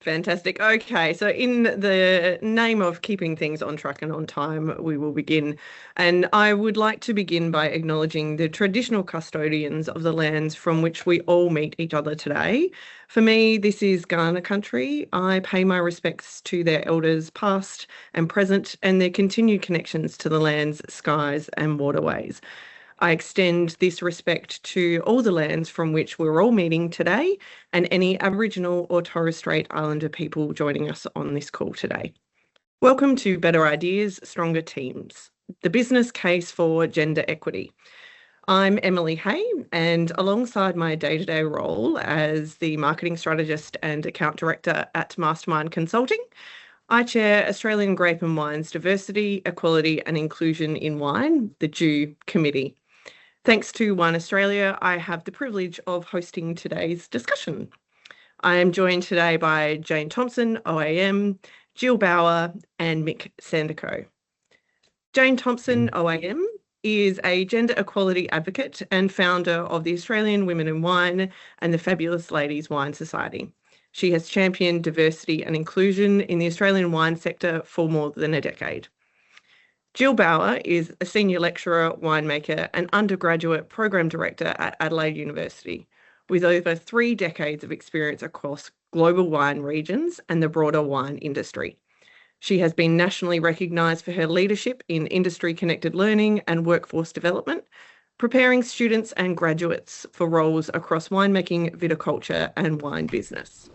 Fantastic. Okay, so in the name of keeping things on track and on time, we will begin. And I would like to begin by acknowledging the traditional custodians of the lands from which we all meet each other today. For me, this is Kaurna country. I pay my respects to their elders past and present and their continued connections to the lands, skies and waterways. I extend this respect to all the lands from which we're all meeting today and any Aboriginal or Torres Strait Islander people joining us on this call today. Welcome to Better Ideas, Stronger Teams, the business case for gender equity. I'm Emily Hay, and alongside my day-to-day role as the marketing strategist and account director at Mastermind Consulting, I chair Australian Grape and Wine's Diversity, Equality and Inclusion in Wine, the DEW Committee. Thanks to Wine Australia, I have the privilege of hosting today's discussion. I am joined today by Jane Thompson, OAM, Jill Bauer, and Mick Sandico. Jane Thompson, OAM, is a gender equality advocate and founder of the Australian Women in Wine and the Fabulous Ladies Wine Society. She has championed diversity and inclusion in the Australian wine sector for more than a decade. Jill Bauer is a senior lecturer, winemaker, and undergraduate program director at Adelaide University, with over 3 decades of experience across global wine regions and the broader wine industry. She has been nationally recognised for her leadership in industry-connected learning and workforce development, preparing students and graduates for roles across winemaking, viticulture, and wine business.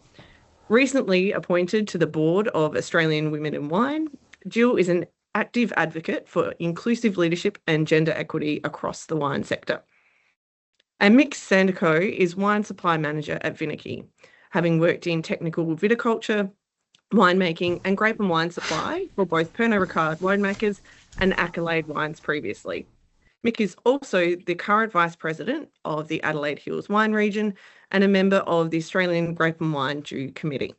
Recently appointed to the board of Australian Women in Wine, Jill is an active advocate for inclusive leadership and gender equity across the wine sector. And Mick Sandico is wine supply manager at Vinaki, having worked in technical viticulture, winemaking and grape and wine supply for both Pernod Ricard winemakers and Accolade Wines previously. Mick is also the current Vice President of the Adelaide Hills Wine Region and a member of the Australian Grape and Wine DEW Committee.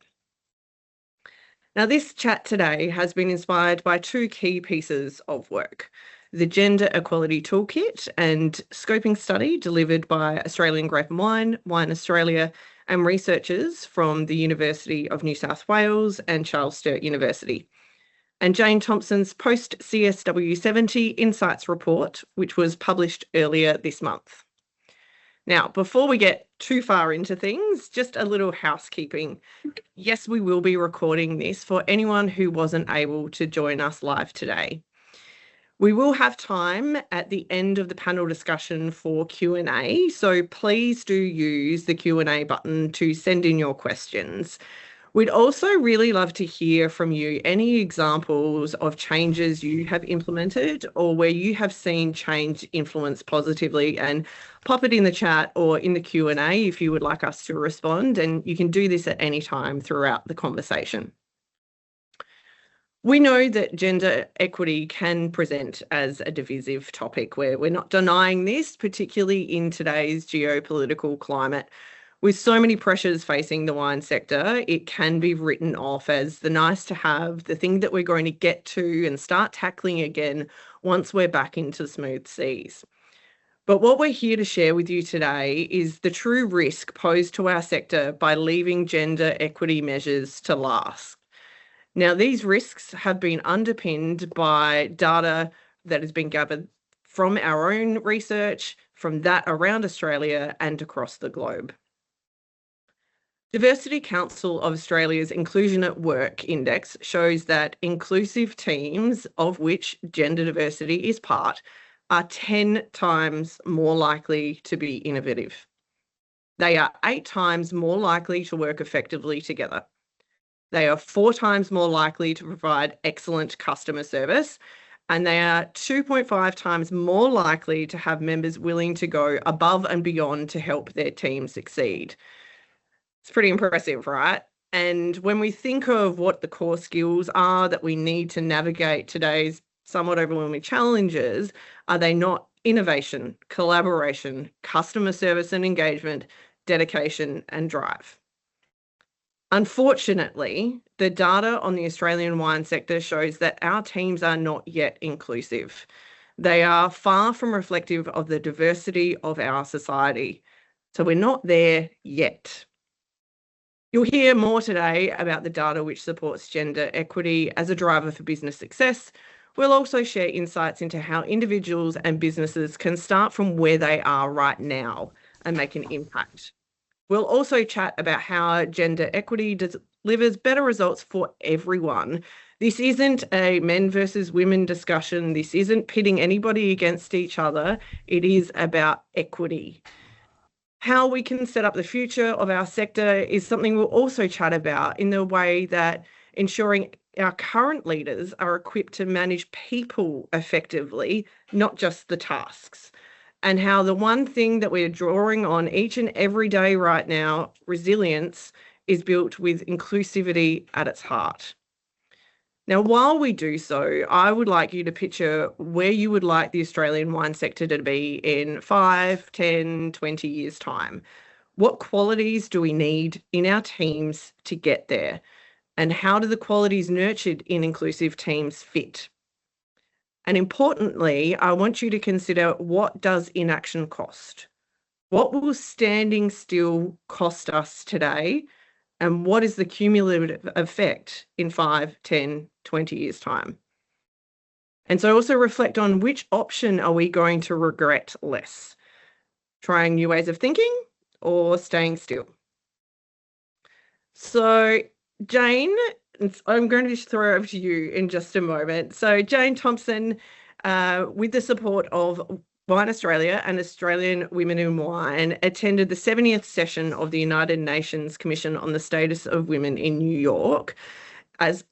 Now, this chat today has been inspired by 2 key pieces of work: the Gender Equality Toolkit and Scoping Study delivered by Australian Grape and Wine, Wine Australia, and researchers from the University of New South Wales and Charles Sturt University, and Jane Thompson's post-CSW 70 Insights report, which was published earlier this month. Now, before we get too far into things, just a little housekeeping. Yes, we will be recording this for anyone who wasn't able to join us live today. We will have time at the end of the panel discussion for Q&A, so please do use the Q&A button to send in your questions. We'd also really love to hear from you any examples of changes you have implemented or where you have seen change influence positively, and pop it in the chat or in the Q&A if you would like us to respond, and you can do this at any time throughout the conversation. We know that gender equity can present as a divisive topic. We're not denying this, particularly in today's geopolitical climate. With so many pressures facing the wine sector, it can be written off as the nice to have, the thing that we're going to get to and start tackling again once we're back into smooth seas. But what we're here to share with you today is the true risk posed to our sector by leaving gender equity measures to last. Now, these risks have been underpinned by data that has been gathered from our own research, from that around Australia and across the globe. Diversity Council of Australia's Inclusion at Work Index shows that inclusive teams, of which gender diversity is part, are 10 times more likely to be innovative. They are 8 times more likely to work effectively together. They are 4 times more likely to provide excellent customer service, and they are 2.5 times more likely to have members willing to go above and beyond to help their team succeed. It's pretty impressive, right? And when we think of what the core skills are that we need to navigate today's somewhat overwhelming challenges, are they not innovation, collaboration, customer service and engagement, dedication and drive? Unfortunately, the data on the Australian wine sector shows that our teams are not yet inclusive. They are far from reflective of the diversity of our society. So we're not there yet. You'll hear more today about the data which supports gender equity as a driver for business success. We'll also share insights into how individuals and businesses can start from where they are right now and make an impact. We'll also chat about how gender equity delivers better results for everyone. This isn't a men versus women discussion. This isn't pitting anybody against each other. It is about equity. How we can set up the future of our sector is something we'll also chat about in the way that ensuring our current leaders are equipped to manage people effectively, not just the tasks. And how the one thing that we're drawing on each and every day right now, resilience, is built with inclusivity at its heart. Now, while we do so, I would like you to picture where you would like the Australian wine sector to be in 5, 10, 20 years' time. What qualities do we need in our teams to get there? And how do the qualities nurtured in inclusive teams fit? And importantly, I want you to consider, what does inaction cost? What will standing still cost us today? And what is the cumulative effect in 5, 10, 20 years' time? And so also reflect on, which option are we going to regret less? Trying new ways of thinking or staying still? So Jane, I'm going to just throw over to you in just a moment. So Jane Thompson, with the support of Wine Australia and Australian Women in Wine, attended the 70th session of the United Nations Commission on the Status of Women in New York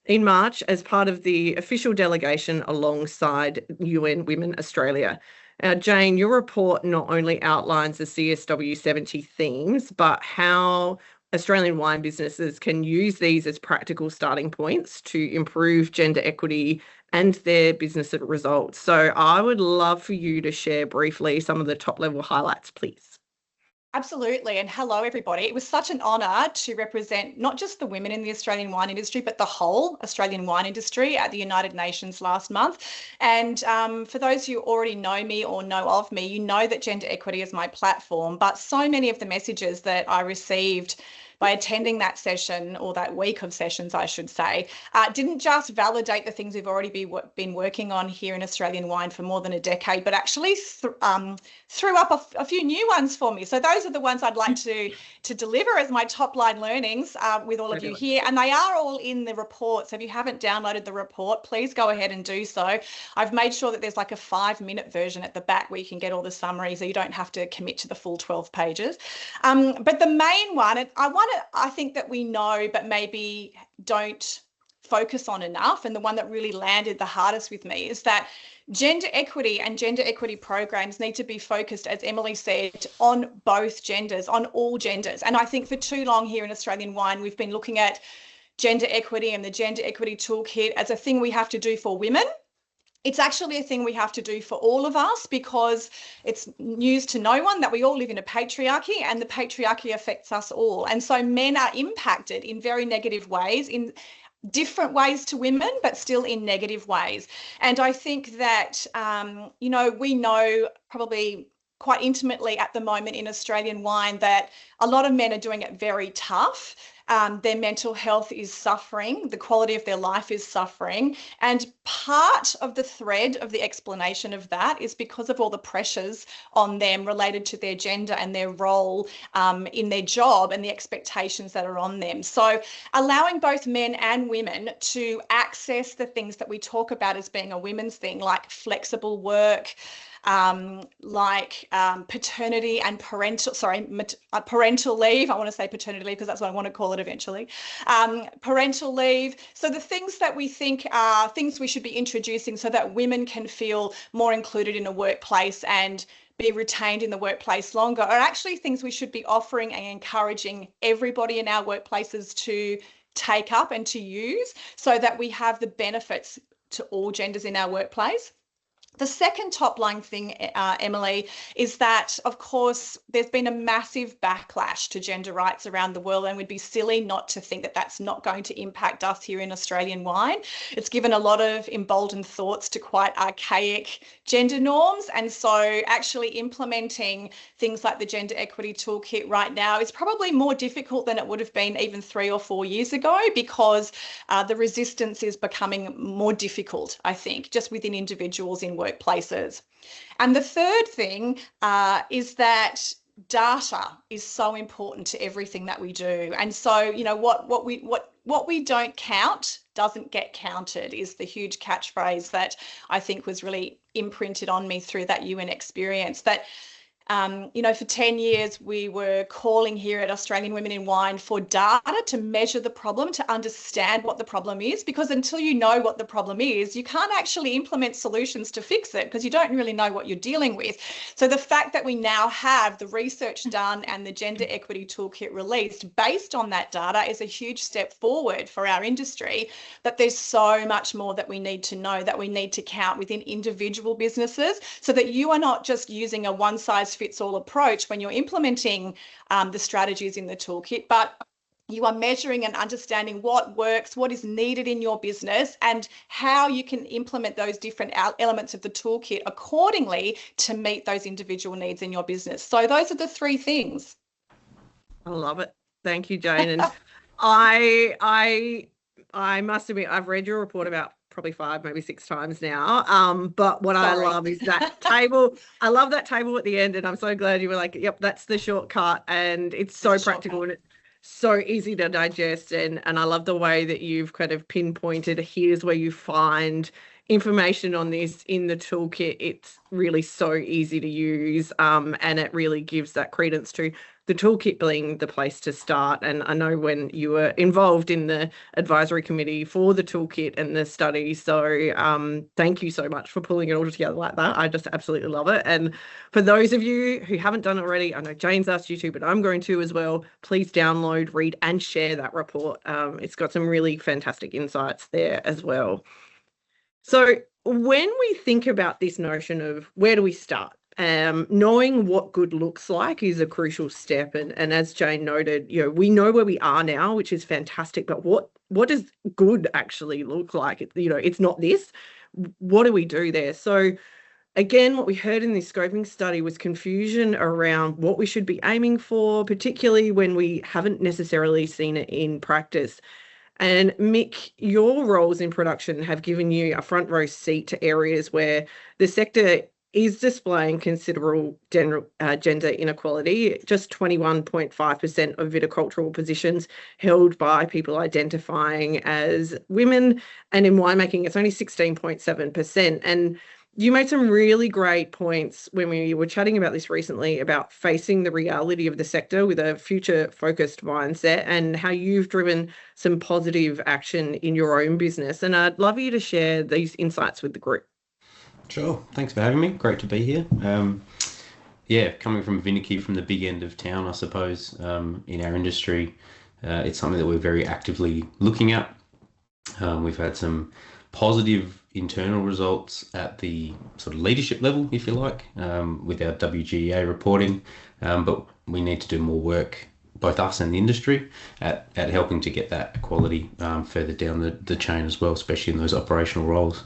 in March as part of the official delegation alongside UN Women Australia. Jane, your report not only outlines the CSW 70 themes, but how Australian wine businesses can use these as practical starting points to improve gender equity and their business results. So I would love for you to share briefly some of the top level highlights, please. Absolutely. And hello, everybody. It was such an honour to represent not just the women in the Australian wine industry, but the whole Australian wine industry at the United Nations last month. And for those who already know me or know of me, you know that gender equity is my platform. But so many of the messages that I received by attending that session, or that week of sessions, I should say, didn't just validate the things we've already been working on here in Australian wine for more than a decade, but actually threw up a few new ones for me. So those are the ones I'd like to deliver as my top line learnings with all of you here. And they are all in the report. So if you haven't downloaded the report, please go ahead and do so. I've made sure that there's like a 5-minute version at the back where you can get all the summary, so you don't have to commit to the full 12 pages. But the main one, I think that we know, but maybe don't focus on enough, and the one that really landed the hardest with me, is that gender equity and gender equity programs need to be focused, as Emily said, on both genders, on all genders. And I think for too long here in Australian wine, we've been looking at gender equity and the gender equity toolkit as a thing we have to do for women. It's actually a thing we have to do for all of us, because it's news to no one that we all live in a patriarchy, and the patriarchy affects us all. And so men are impacted in very negative ways, in different ways to women, but still in negative ways. And I think that, we know probably quite intimately at the moment in Australian wine that a lot of men are doing it very tough. Their mental health is suffering, the quality of their life is suffering. And part of the thread of the explanation of that is because of all the pressures on them related to their gender and their role in their job, and the expectations that are on them. So allowing both men and women to access the things that we talk about as being a women's thing, like flexible work, paternity and parental leave. I want to say paternity leave because that's what I want to call it eventually. Parental leave. So the things that we think are things we should be introducing so that women can feel more included in a workplace and be retained in the workplace longer, are actually things we should be offering and encouraging everybody in our workplaces to take up and to use, so that we have the benefits to all genders in our workplace. The second top line thing, Emily, is that, of course, there's been a massive backlash to gender rights around the world, and we'd be silly not to think that that's not going to impact us here in Australian wine. It's given a lot of emboldened thoughts to quite archaic gender norms. And so actually implementing things like the Gender Equity Toolkit right now is probably more difficult than it would have been even 3 or 4 years ago, because the resistance is becoming more difficult, I think, just within individuals in workplaces. And the third thing is that data is so important to everything that we do. And so, you know, what we don't count doesn't get counted is the huge catchphrase that I think was really imprinted on me through that UN experience. That you know, for 10 years, we were calling here at Australian Women in Wine for data to measure the problem, to understand what the problem is, because until you know what the problem is, you can't actually implement solutions to fix it because you don't really know what you're dealing with. So the fact that we now have the research done and the Gender Equity Toolkit released based on that data is a huge step forward for our industry, that there's so much more that we need to know, that we need to count within individual businesses, so that you are not just using a one-size-fits-all approach when you're implementing the strategies in the toolkit, but you are measuring and understanding what works, what is needed in your business, and how you can implement those different elements of the toolkit accordingly to meet those individual needs in your business. So those are the three things. I love it. Thank you, Jane. And I must admit, I've read your report about probably 5, maybe 6 times now. But what I love is that table. I love that table at the end, and I'm so glad you were like, yep, that's the shortcut. And it's so practical and it's so easy to digest. And I love the way that you've kind of pinpointed, here's where you find information on this in the toolkit. It's really so easy to use, and it really gives that credence to the toolkit being the place to start. And I know when you were involved in the advisory committee for the toolkit and the study, so thank you so much for pulling it all together like that. I just absolutely love it. And for those of you who haven't done it already, I know Jane's asked you to, but I'm going to as well. Please download, read, and share that report. It's got some really fantastic insights there as well. So when we think about this notion of where do we start, knowing what good looks like is a crucial step. And as Jane noted, you know, we know where we are now, which is fantastic, but what does good actually look like? You know, it's not this. What do we do there? So again, what we heard in this scoping study was confusion around what we should be aiming for, particularly when we haven't necessarily seen it in practice. And Mick, your roles in production have given you a front row seat to areas where the sector is displaying considerable gender inequality. Just 21.5% of viticultural positions held by people identifying as women, and in winemaking, it's only 16.7%. And you made some really great points when we were chatting about this recently, about facing the reality of the sector with a future-focused mindset, and how you've driven some positive action in your own business. And I'd love you to share these insights with the group. Sure. Thanks for having me. Great to be here. Yeah, coming from Viniki, from the big end of town, I suppose, in our industry, it's something that we're very actively looking at. We've had some positive internal results at the sort of leadership level, if you like, with our WGEA reporting, but we need to do more work, both us and the industry, at helping to get that equality further down the chain as well, especially in those operational roles.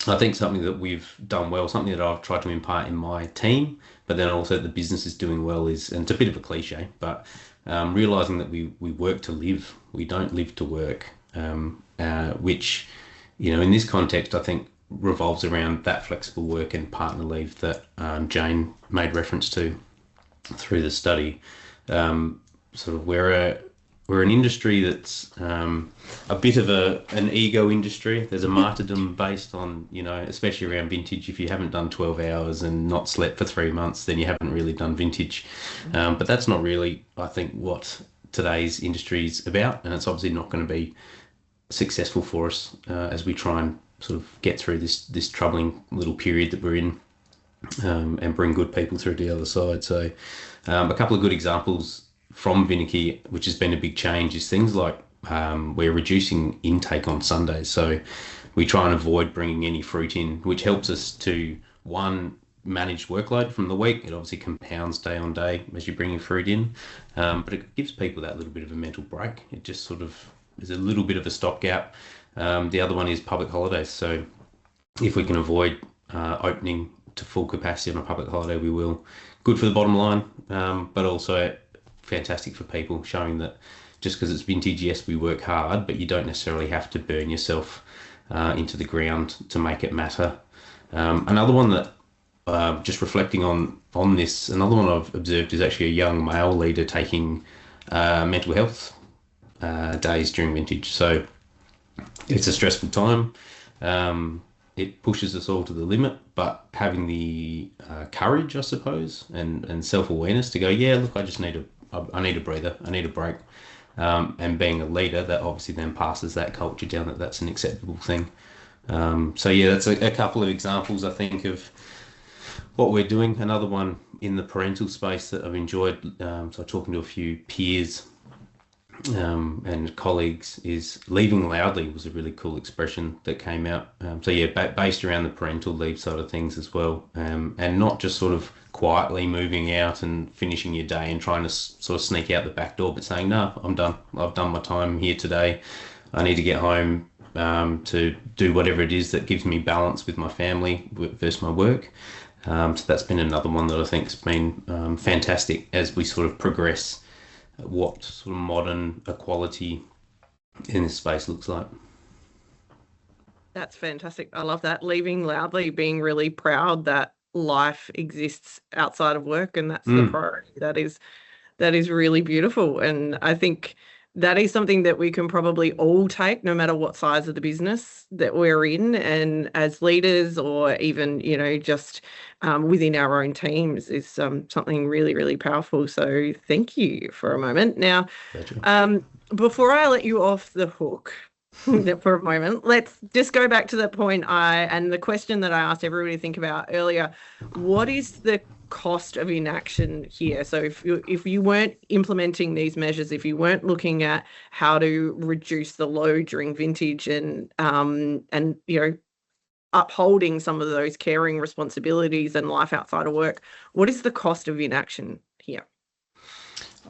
I think something that we've done well, something that I've tried to impart in my team, but then also the business is doing well, is, and it's a bit of a cliche, but realising that we work to live, we don't live to work, which, you know, in this context, I think revolves around that flexible work and partner leave that Jane made reference to through the study. Sort of we're an industry that's a bit of an ego industry. There's a martyrdom based on, you know, especially around vintage. If you haven't done 12 hours and not slept for 3 months, then you haven't really done vintage. But that's not really, I think, what today's industry is about, and it's obviously not going to be successful for us as we try and sort of get through this troubling little period that we're in, and bring good people through to the other side. So a couple of good examples from Viniki, which has been a big change, is things like we're reducing intake on Sundays. So we try and avoid bringing any fruit in, which helps us to, one, manage workload from the week. It obviously compounds day on day as you bring your fruit in, but it gives people that little bit of a mental break. It just sort of is a little bit of a stopgap. The other one is public holidays. So if we can avoid opening to full capacity on a public holiday, we will. Good for the bottom line, but also fantastic for people, showing that just because it's vintage, yes, we work hard, but you don't necessarily have to burn yourself into the ground to make it matter. Another one that, just reflecting on this, another one I've observed is actually a young male leader taking mental health days during vintage. So it's a stressful time. It pushes us all to the limit, but having the courage, I suppose, and self-awareness to go, yeah, look, I need a breather, I need a break. And being a leader, that obviously then passes that culture down that that's an acceptable thing. So yeah, that's a couple of examples, I think, of what we're doing. Another one in the parental space that I've enjoyed, so talking to a few peers and colleagues, is leaving loudly was a really cool expression that came out. So yeah, based around the parental leave side of things as well, and not just sort of quietly moving out and finishing your day and trying to sort of sneak out the back door, but saying, no, I'm done. I've done my time here today. I need to get home to do whatever it is that gives me balance with my family versus my work. So that's been another one that I think has been fantastic as we sort of progress what sort of modern equality in this space looks like. That's fantastic. I love that. Leaving loudly, being really proud that life exists outside of work, and that's the priority. That is really beautiful. And I think that is something that we can probably all take, no matter what size of the business that we're in, and as leaders, or even, just within our own teams, is something really, really powerful. So thank you for a moment. Now, before I let you off the hook for a moment, let's just go back to the point and the question that I asked everybody to think about earlier. What is the cost of inaction here? So if you weren't implementing these measures, if you weren't looking at how to reduce the load during vintage and upholding some of those caring responsibilities and life outside of work, what is the cost of inaction here?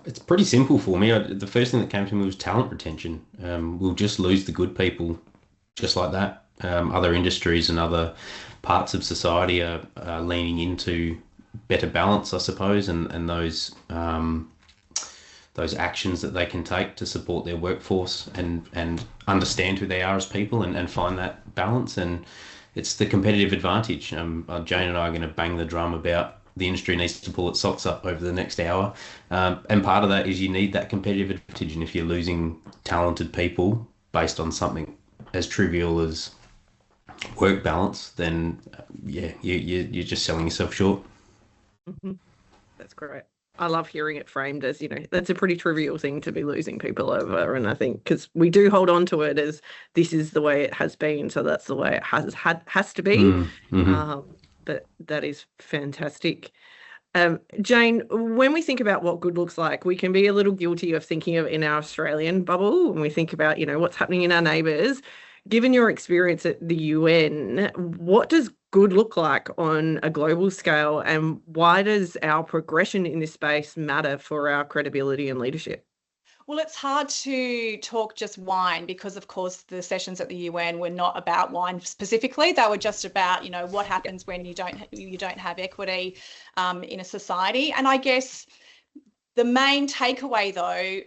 It's pretty simple for me. The first thing that came to me was talent retention. We'll just lose the good people just like that. Other industries and other parts of society are leaning into better balance, I suppose, and those actions that they can take to support their workforce and understand who they are as people and find that balance. And it's the competitive advantage. Jane and I are going to bang the drum about the industry needs to pull its socks up over the next hour. And part of that is you need that competitive advantage. And if you're losing talented people based on something as trivial as work balance, then you're just selling yourself short. Mm-hmm. That's great. I love hearing it framed as, that's a pretty trivial thing to be losing people over. And I think because we do hold on to it as this is the way it has been, so that's the way it has to be. Mm-hmm. But that is fantastic. Jane, when we think about what good looks like, we can be a little guilty of thinking of in our Australian bubble when we think about, what's happening in our neighbours. Given your experience at the UN, what does good look like on a global scale, and why does our progression in this space matter for our credibility and leadership? Well, it's hard to talk just wine because, of course, the sessions at the UN were not about wine specifically. They were just about, what happens when you don't have equity in a society. And I guess the main takeaway, though,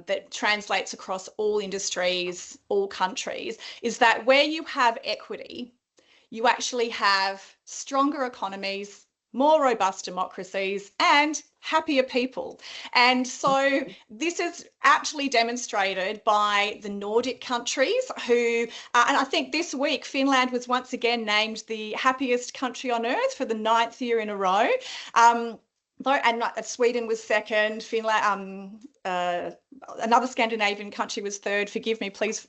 that translates across all industries, all countries, is that where you have equity, you actually have stronger economies, more robust democracies, and happier people. And so this is actually demonstrated by the Nordic countries who, and I think this week, Finland was once again named the happiest country on earth for the 9th year in a row. And Sweden was second. Finland, another Scandinavian country was third. Forgive me, please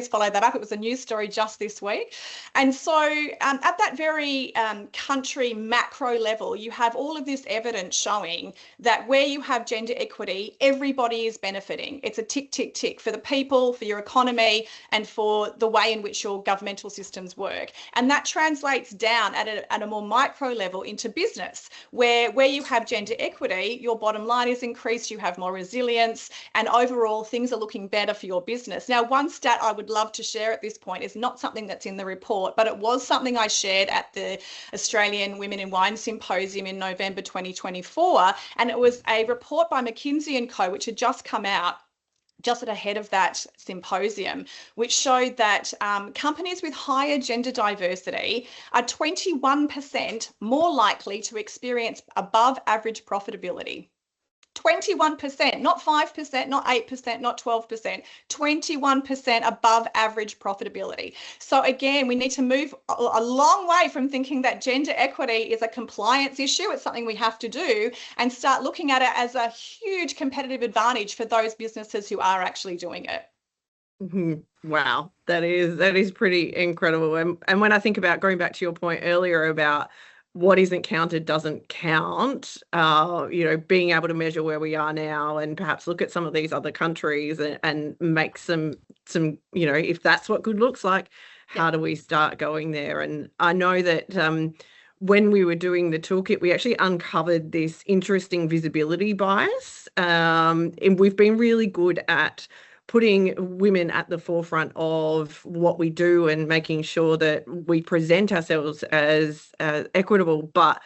follow that up. It was a news story just this week. And so at that very country macro level, you have all of this evidence showing that where you have gender equity, everybody is benefiting. It's a tick, tick, tick for the people, for your economy, and for the way in which your governmental systems work. And that translates down at a more micro level into business, where you have gender equity, your bottom line is increased, you have more resilience, and overall things are looking better for your business. Now, one stat I would love to share at this point is not something that's in the report, but it was something I shared at the Australian Women in Wine Symposium in November 2024, and it was a report by McKinsey & Co, which had just come out just ahead of that symposium, which showed that companies with higher gender diversity are 21% more likely to experience above average profitability. 21%, not 5%, not 8%, not 12%, 21% above average profitability. So again, we need to move a long way from thinking that gender equity is a compliance issue. It's something we have to do, and start looking at it as a huge competitive advantage for those businesses who are actually doing it. Wow, that is pretty incredible. And when I think about going back to your point earlier about what isn't counted doesn't count, being able to measure where we are now and perhaps look at some of these other countries and make some, if that's what good looks like, how do we start going there? And I know that when we were doing the toolkit, we actually uncovered this interesting visibility bias. And we've been really good at putting women at the forefront of what we do and making sure that we present ourselves as equitable. But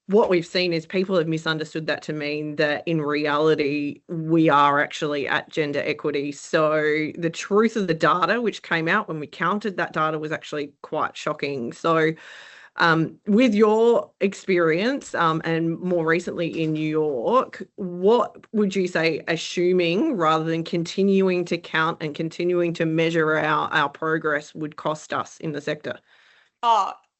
what we've seen is people have misunderstood that to mean that in reality, we are actually at gender equity. So the truth of the data, which came out when we counted that data, was actually quite shocking. So with your experience and more recently in New York, what would you say, assuming rather than continuing to count and continuing to measure our progress, would cost us in the sector?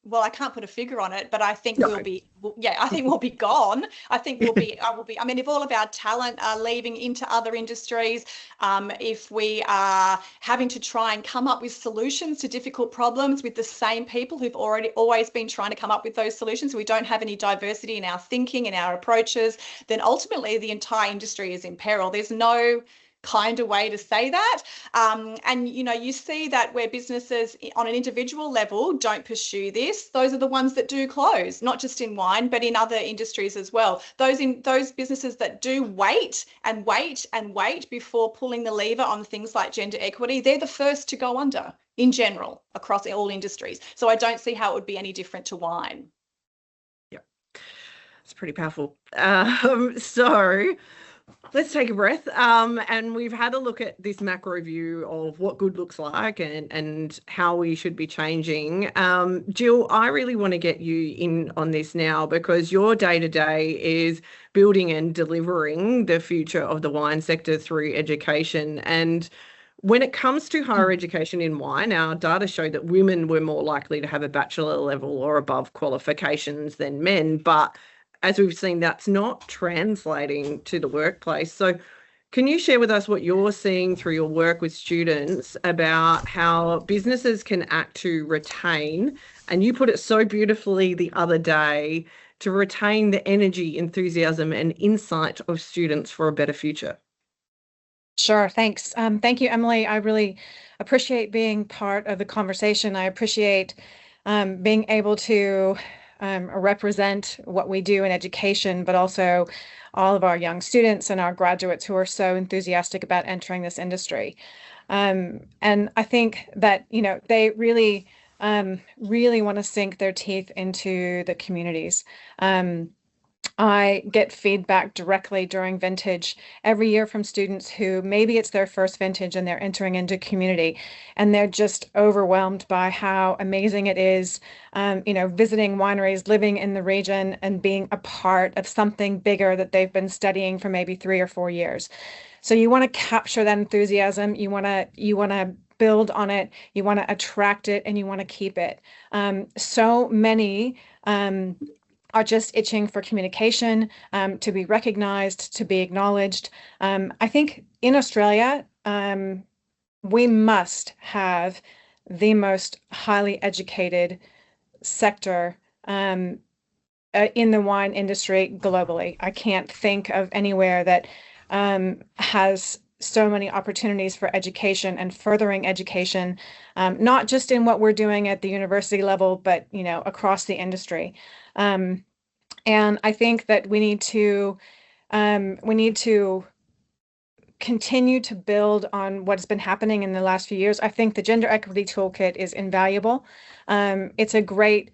Well, I can't put a figure on it, but I think we'll be gone. I think I mean, if all of our talent are leaving into other industries, if we are having to try and come up with solutions to difficult problems with the same people who've always been trying to come up with those solutions, we don't have any diversity in our thinking and our approaches, then ultimately the entire industry is in peril. There's no kind of way to say that. And you see that where businesses on an individual level don't pursue this, those are the ones that do close, not just in wine, but in other industries as well. Those businesses that do wait and wait and wait before pulling the lever on things like gender equity, they're the first to go under in general across all industries. So I don't see how it would be any different to wine. Yeah, it's pretty powerful. So let's take a breath. And we've had a look at this macro view of what good looks like and how we should be changing. Jill, I really want to get you in on this now, because your day-to-day is building and delivering the future of the wine sector through education. And when it comes to higher education in wine, our data show that women were more likely to have a bachelor level or above qualifications than men. But as we've seen, that's not translating to the workplace. So can you share with us what you're seeing through your work with students about how businesses can act to retain, and you put it so beautifully the other day, to retain the energy, enthusiasm and insight of students for a better future? Sure, thanks. Thank you, Emily. I really appreciate being part of the conversation. I appreciate being able to represent what we do in education, but also all of our young students and our graduates who are so enthusiastic about entering this industry. And I think that, they really want to sink their teeth into the communities. I get feedback directly during vintage every year from students who maybe it's their first vintage and they're entering into community, and they're just overwhelmed by how amazing it is, visiting wineries, living in the region and being a part of something bigger that they've been studying for maybe 3 or 4 years. So you want to capture that enthusiasm. You want to build on it. You want to attract it, and you want to keep it. So many are just itching for communication, to be recognized, to be acknowledged. I think in Australia, we must have the most highly educated sector in the wine industry globally. I can't think of anywhere that has so many opportunities for education and furthering education, not just in what we're doing at the university level, but across the industry. And I think that we need to continue to build on what's been happening in the last few years. I think the Gender Equity Toolkit is invaluable. It's a great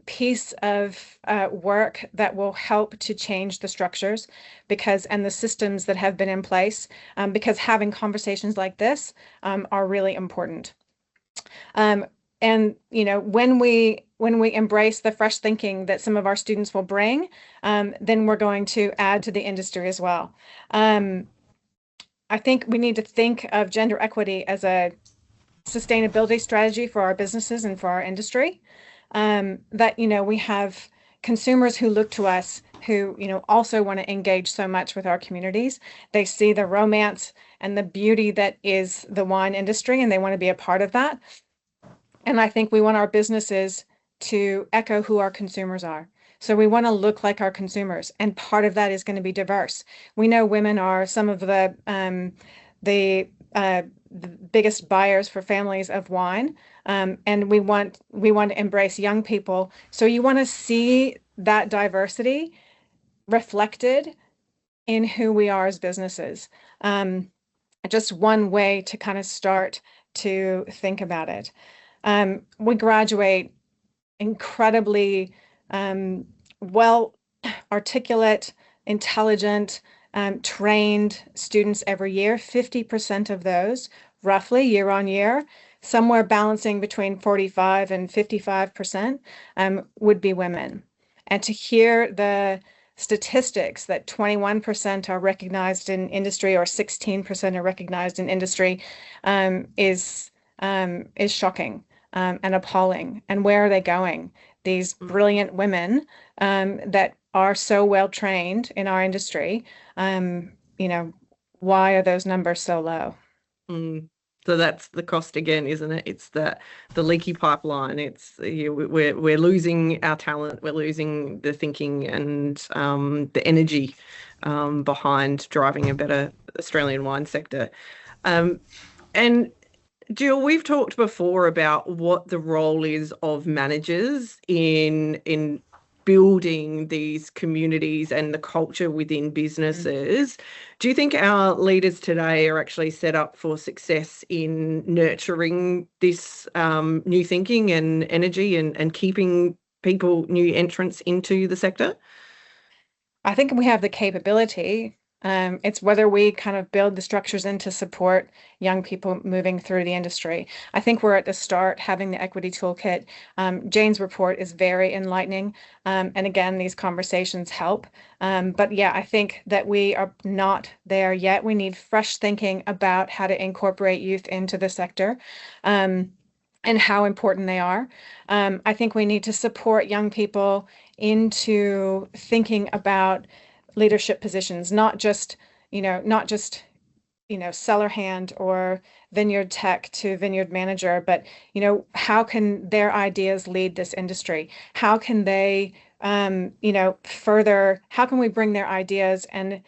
piece of work that will help to change the structures and the systems that have been in place, because having conversations like this are really important. And when we embrace the fresh thinking that some of our students will bring, then we're going to add to the industry as well. I think we need to think of gender equity as a sustainability strategy for our businesses and for our industry. That we have consumers who look to us who also want to engage so much with our communities. They see the romance and the beauty that is the wine industry, and they want to be a part of that. And I think we want our businesses to echo who our consumers are. So we want to look like our consumers, and part of that is going to be diverse. We know women are some of the biggest buyers for families of wine, and we want to embrace young people. So you want to see that diversity reflected in who we are as businesses. Just one way to kind of start to think about it. We graduate incredibly well articulate, intelligent, trained students every year. 50% of those, roughly year on year, somewhere balancing between 45 and 55%, would be women. And to hear the statistics that 21% are recognized in industry or 16% are recognized in industry is shocking and appalling. And where are they going? These brilliant women that are so well trained in our industry, why are those numbers so low? So that's the cost again, isn't it? It's the leaky pipeline. It's we're losing our talent, we're losing the thinking and the energy behind driving a better Australian wine sector. And Jill, we've talked before about what the role is of managers in building these communities and the culture within businesses. Do you think our leaders today are actually set up for success in nurturing this new thinking and energy and keeping people, new entrants into the sector? I think we have the capability. It's whether we kind of build the structures in to support young people moving through the industry. I think we're at the start having the equity toolkit. Jane's report is very enlightening. And again, these conversations help. But yeah, I think that we are not there yet. We need fresh thinking about how to incorporate youth into the sector. And how important they are. I think we need to support young people into thinking about leadership positions, not just seller hand or vineyard tech to vineyard manager, but how can their ideas lead this industry? How can they further? How can we bring their ideas and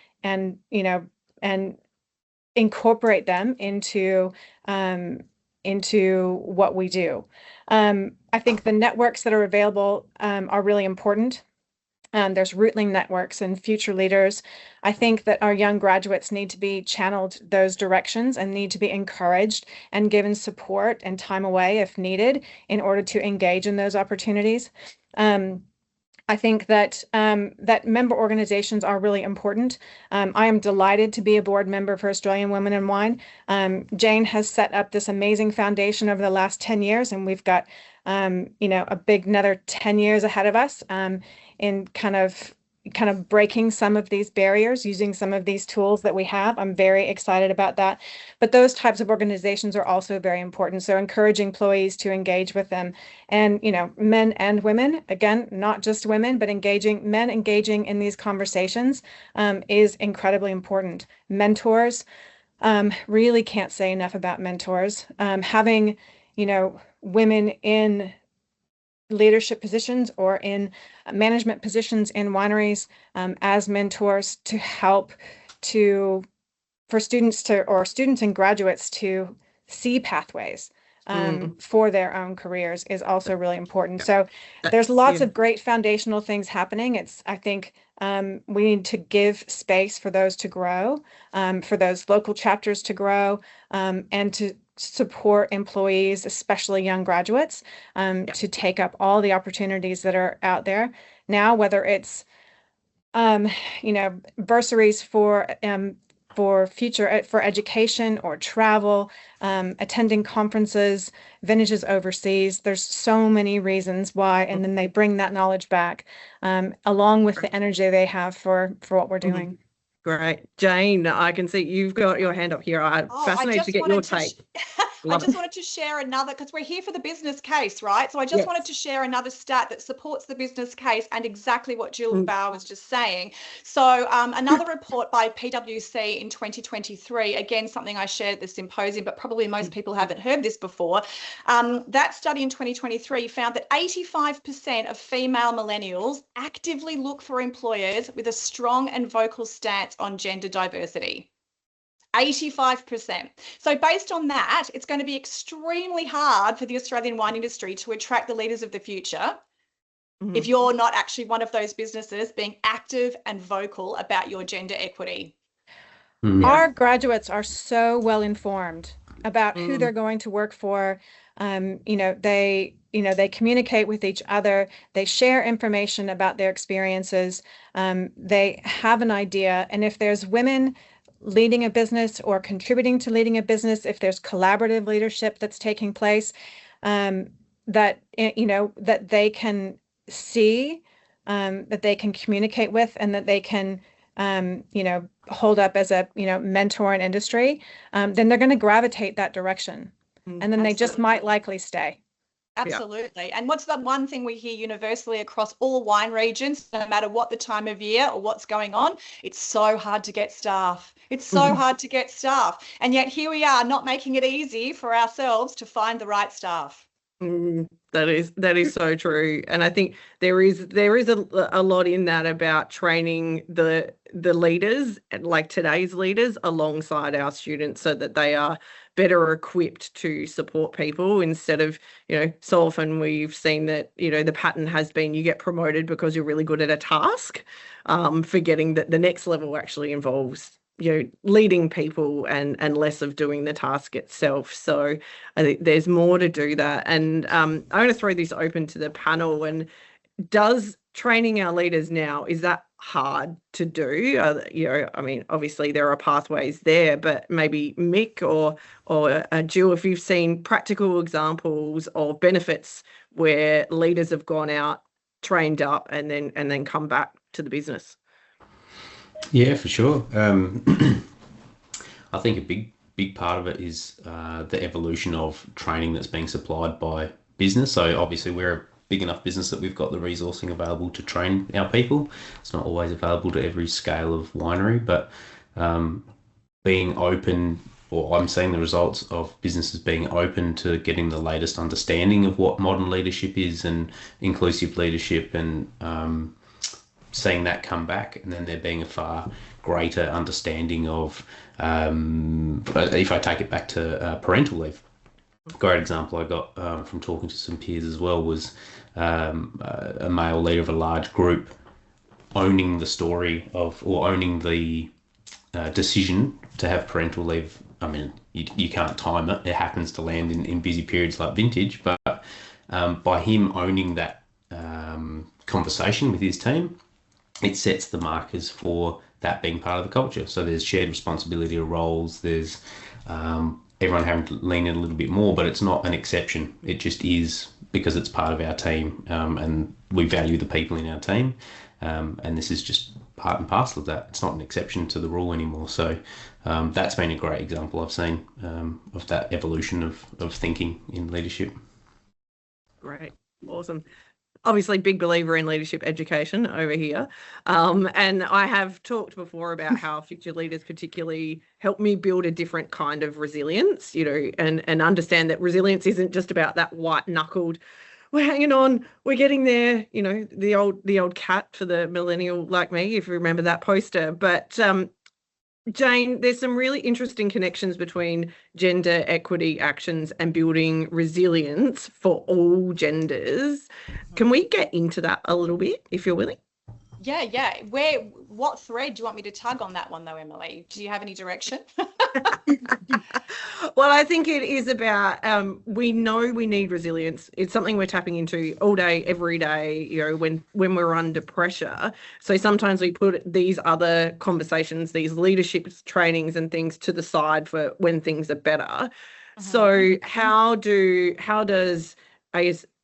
incorporate them into what we do? I think the networks that are available are really important. There's rootling networks and future leaders. I think that our young graduates need to be channeled those directions and need to be encouraged and given support and time away if needed in order to engage in those opportunities. I think that member organizations are really important. I am delighted to be a board member for Australian Women in Wine. Jane has set up this amazing foundation over the last 10 years, and we've got a big another 10 years ahead of us in kind of kind of breaking some of these barriers, using some of these tools that we have. I'm very excited about that. But those types of organizations are also very important. So encouraging employees to engage with them, and, you know, men and women, again, not just women, but men engaging in these conversations is incredibly important. Mentors, really can't say enough about mentors. Having, you know, women in leadership positions or in management positions in wineries as mentors to help for students and graduates to see pathways for their own careers is also really important. So there's lots of great foundational things happening. I think we need to give space for those to grow, for those local chapters to grow, and to support employees, especially young graduates, to take up all the opportunities that are out there now, whether it's you know, bursaries for education or travel, attending conferences, vintages overseas. There's so many reasons why, and then they bring that knowledge back, along with the energy they have for what we're doing. Great. Jane, I can see you've got your hand up here. I'm fascinated to get your take. I just wanted to share another, because we're here for the business case, right? So I just wanted to share another stat that supports the business case and exactly what Jill Bauer was just saying. So another report by PwC in 2023, again, something I shared at the symposium, but probably most people haven't heard this before. That study in 2023 found that 85% of female millennials actively look for employers with a strong and vocal stance on gender diversity. 85%. So based on that, it's going to be extremely hard for the Australian wine industry to attract the leaders of the future if you're not actually one of those businesses being active and vocal about your gender equity. Our graduates are so well informed about who they're going to work for. They communicate with each other. They share information about their experiences. They have an idea. And if there's women leading a business or contributing to leading a business, if there's collaborative leadership that's taking place, that they can see, that they can communicate with, and that they can hold up as a mentor in industry, then they're going to gravitate that direction, and then they just might likely stay. Absolutely. And what's the one thing we hear universally across all wine regions, no matter what the time of year or what's going on? It's so hard to get staff. It's so hard to get staff. And yet here we are, not making it easy for ourselves to find the right staff. That is so true. And I think there is a lot in that about training the leaders, like today's leaders, alongside our students, so that they are better equipped to support people, instead of, so often we've seen that, the pattern has been you get promoted because you're really good at a task, forgetting that the next level actually involves leading people and less of doing the task itself. So I think there's more to do that. And I'm going to throw this open to the panel. And does training our leaders now, is that hard to do? I mean, obviously there are pathways there, but maybe Mick or Jill, if you've seen practical examples of benefits where leaders have gone out, trained up, and then come back to the business. Yeah, for sure. I think a big part of it is the evolution of training that's being supplied by business. So obviously we're a big enough business that we've got the resourcing available to train our people. It's not always available to every scale of winery, but being open, or I'm seeing the results of businesses being open to getting the latest understanding of what modern leadership is and inclusive leadership, and seeing that come back, and then there being a far greater understanding of, if I take it back to parental leave, a great example I got from talking to some peers as well was a male leader of a large group owning the story of, or owning the decision to have parental leave. I mean, you can't time it. It happens to land in busy periods like vintage, but by him owning that conversation with his team, it sets the markers for that being part of the culture. So there's shared responsibility of roles. There's everyone having to lean in a little bit more, but it's not an exception. It just is, because it's part of our team, and we value the people in our team. And this is just part and parcel of that. It's not an exception to the rule anymore. So that's been a great example I've seen of that evolution of thinking in leadership. Great. Awesome. Obviously, big believer in leadership education over here. And I have talked before about how future leaders particularly help me build a different kind of resilience, and understand that resilience isn't just about that white-knuckled, we're hanging on, we're getting there, the old cat for the millennial like me, if you remember that poster. But Jane, there's some really interesting connections between gender equity actions and building resilience for all genders. Can we get into that a little bit, if you're willing? Yeah. What thread do you want me to tug on that one, though, Emily? Do you have any direction? Well, I think it is about, we know we need resilience. It's something we're tapping into all day, every day, when we're under pressure. So sometimes we put these other conversations, these leadership trainings and things to the side for when things are better. So how does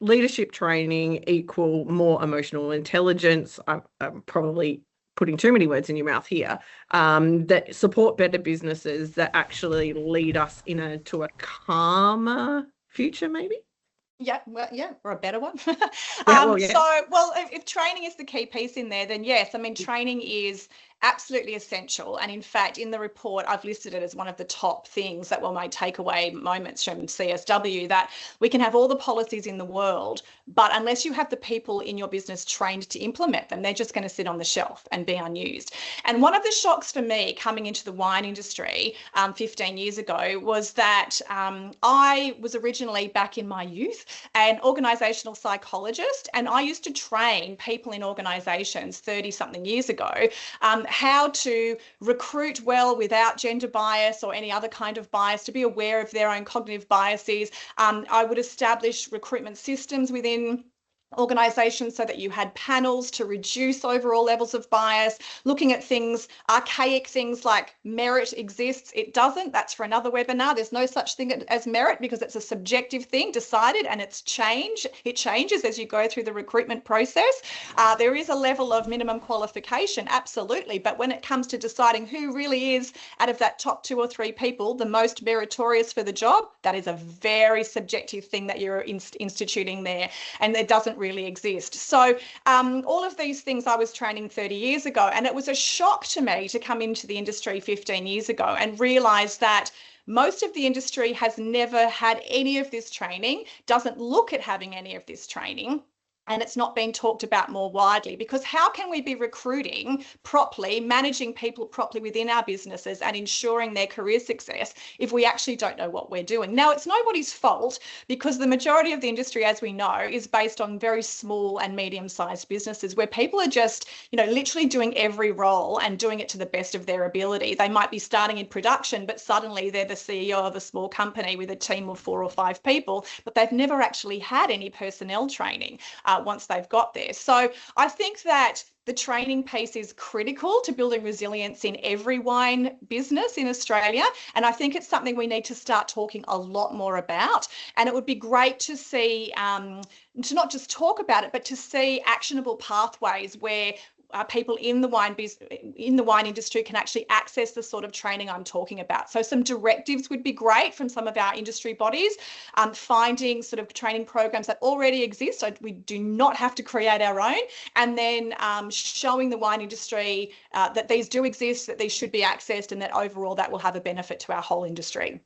leadership training equal more emotional intelligence? I'm probably putting too many words in your mouth here, that support better businesses, that actually lead us to a calmer future, maybe? Yeah, or a better one. Yeah. If training is the key piece in there, then yes, training is absolutely essential. And in fact, in the report, I've listed it as one of the top things that were my takeaway moments from CSW, that we can have all the policies in the world, but unless you have the people in your business trained to implement them, they're just going to sit on the shelf and be unused. And one of the shocks for me coming into the wine industry 15 years ago was that I was originally, back in my youth, an organisational psychologist, and I used to train people in organisations 30-something years ago how to recruit well without gender bias or any other kind of bias, to be aware of their own cognitive biases. I would establish recruitment systems within organisations so that you had panels to reduce overall levels of bias, looking at things, archaic things like merit exists. It doesn't. That's for another webinar. There's no such thing as merit because it's a subjective thing decided, and it changes as you go through the recruitment process. There is a level of minimum qualification, absolutely, but when it comes to deciding who really is, out of that top 2 or 3 people, the most meritorious for the job, that is a very subjective thing that you're instituting there, and it doesn't really exist. So all of these things I was training 30 years ago, and it was a shock to me to come into the industry 15 years ago and realize that most of the industry has never had any of this training, doesn't look at having any of this training. And it's not being talked about more widely, because how can we be recruiting properly, managing people properly within our businesses and ensuring their career success if we actually don't know what we're doing? Now, it's nobody's fault, because the majority of the industry, as we know, is based on very small and medium-sized businesses where people are just, literally doing every role and doing it to the best of their ability. They might be starting in production, but suddenly they're the CEO of a small company with a team of 4 or 5 people, but they've never actually had any personnel training once they've got there. So I think that the training piece is critical to building resilience in every wine business in Australia. And I think it's something we need to start talking a lot more about. And it would be great to see, to not just talk about it, but to see actionable pathways where people in the wine industry can actually access the sort of training I'm talking about. So some directives would be great from some of our industry bodies, finding sort of training programs that already exist, so we do not have to create our own, and then showing the wine industry that these do exist, that these should be accessed, and that overall that will have a benefit to our whole industry.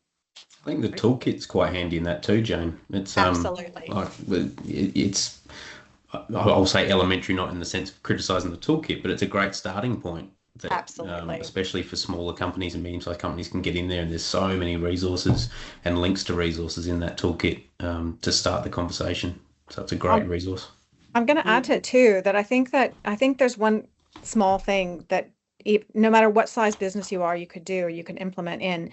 I think the toolkit's quite handy in that too, Jane. It's absolutely. It's I'll say elementary, not in the sense of criticising the toolkit, but it's a great starting point. That, absolutely. Especially for smaller companies and medium-sized companies can get in there, and there's so many resources and links to resources in that toolkit to start the conversation. So it's a great resource. I'm going to add to it too that I think there's one small thing that no matter what size business you are, you could do or you can implement in,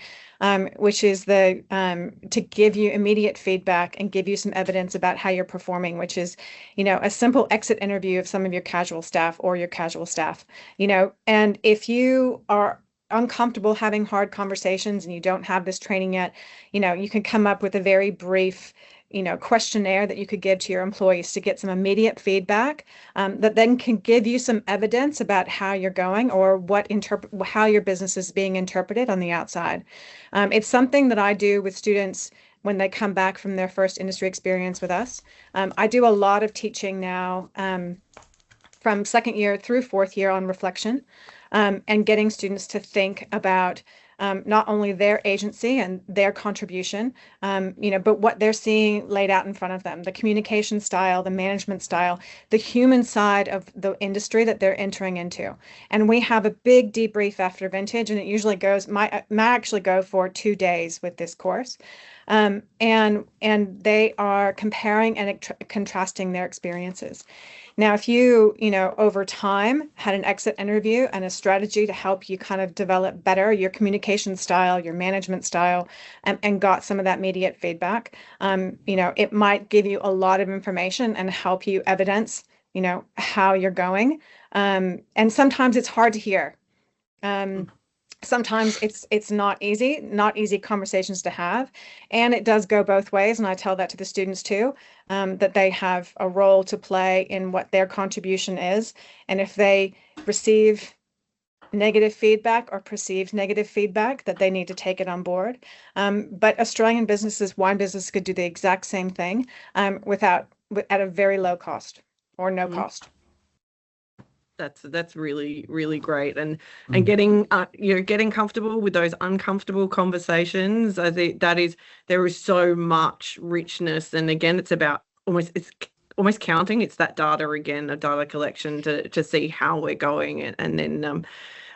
which is to give you immediate feedback and give you some evidence about how you're performing, which is, a simple exit interview of some of your casual staff or your casual staff, and if you are uncomfortable having hard conversations and you don't have this training yet, you can come up with a very brief questionnaire that you could give to your employees to get some immediate feedback, that then can give you some evidence about how you're going or how your business is being interpreted on the outside. It's something that I do with students when they come back from their first industry experience with us. I do a lot of teaching now from second year through fourth year on reflection, and getting students to think about not only their agency and their contribution, but what they're seeing laid out in front of them, the communication style, the management style, the human side of the industry that they're entering into. And we have a big debrief after vintage, and it usually might actually go for 2 days with this course. And they are comparing and contrasting their experiences. Now, if you over time had an exit interview and a strategy to help you kind of develop better your communication style, your management style, and got some of that immediate feedback, it might give you a lot of information and help you evidence, how you're going. And sometimes it's hard to hear. Sometimes it's not easy conversations to have, and it does go both ways. And I tell that to the students too, that they have a role to play in what their contribution is. And if they receive negative feedback or perceived negative feedback, that they need to take it on board. But Australian businesses, wine business, could do the exact same thing at a very low cost or no cost. That's really, really great. And getting getting comfortable with those uncomfortable conversations. I think there is so much richness. And again, it's almost counting. It's that data again, a data collection to see how we're going, and then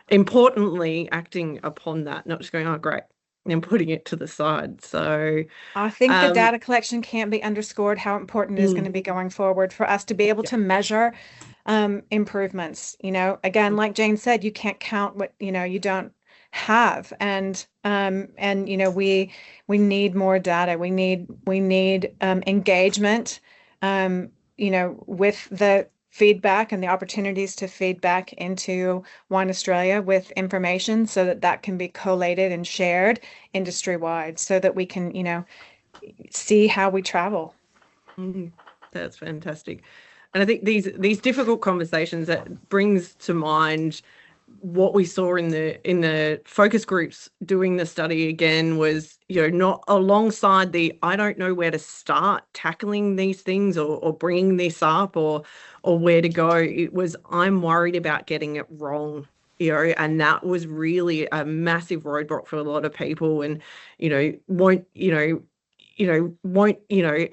importantly acting upon that, not just going, oh great, and putting it to the side. So I think the data collection can't be underscored how important it is going to be going forward for us to be able to measure improvements. Again, like Jane said, you can't count what you don't have, and we need more data. We need engagement with the feedback and the opportunities to feedback into Wine Australia with information, so that can be collated and shared industry wide, so that we can see how we travel. That's fantastic. And I think these difficult conversations, that brings to mind what we saw in the focus groups doing the study again, was not alongside the I don't know where to start tackling these things or bringing this up or where to go. It was I'm worried about getting it wrong, and that was really a massive roadblock for a lot of people. And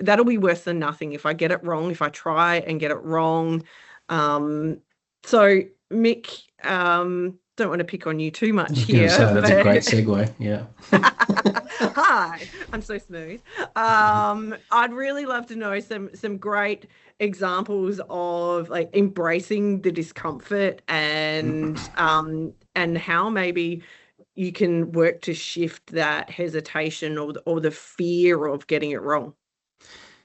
that'll be worse than nothing if I get it wrong, if I try and get it wrong. So Mick, don't want to pick on you too much here. That's a great segue. Yeah. Hi, I'm so smooth. I'd really love to know some great examples of like embracing the discomfort and how maybe you can work to shift that hesitation or the fear of getting it wrong.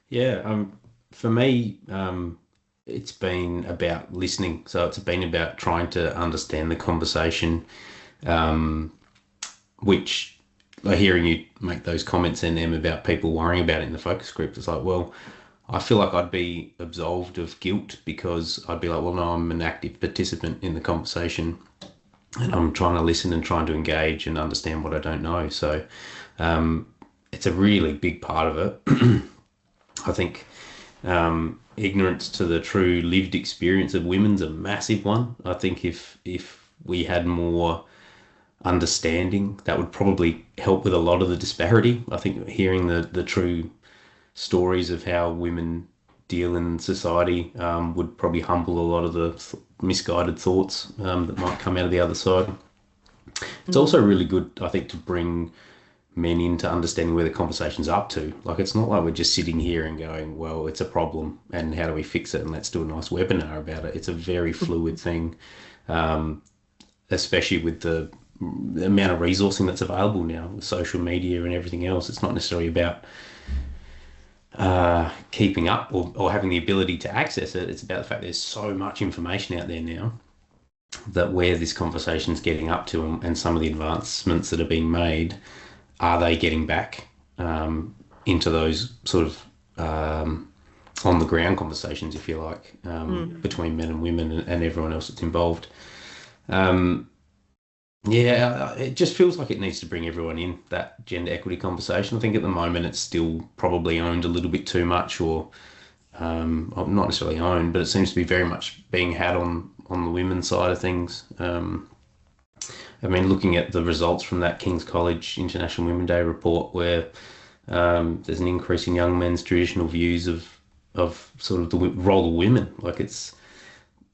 Yeah, for me, it's been about listening. So it's been about trying to understand the conversation, which hearing you make those comments and them about people worrying about it in the focus group, it's like, well, I feel like I'd be absolved of guilt, because I'd be like, well, no, I'm an active participant in the conversation, and I'm trying to listen and trying to engage and understand what I don't know. So it's a really big part of it. I think ignorance to the true lived experience of women's a massive one. I think if we had more understanding, that would probably help with a lot of the disparity. I think hearing the true stories of how women deal in society would probably humble a lot of the misguided thoughts that might come out of the other side. It's also really good, I think, to bring men into understanding where the conversation's up to. Like, it's not like we're just sitting here and going, well, it's a problem and how do we fix it, and let's do a nice webinar about it. It's a very fluid thing, especially with the amount of resourcing that's available now with social media and everything else. It's not necessarily about keeping up or having the ability to access it. It's about the fact there's so much information out there now, that where this conversation's getting up to and some of the advancements that are being made, are they getting back into those sort of on the ground conversations, if you like, between men and women and everyone else that's involved. Yeah, it just feels like it needs to bring everyone in, that gender equity conversation. I think at the moment it's still probably owned a little bit too much, or not necessarily owned, but it seems to be very much being had on the women's side of things. I mean, looking at the results from that King's College International Women's Day report, where there's an increase in young men's traditional views of sort of the role of women. Like, it's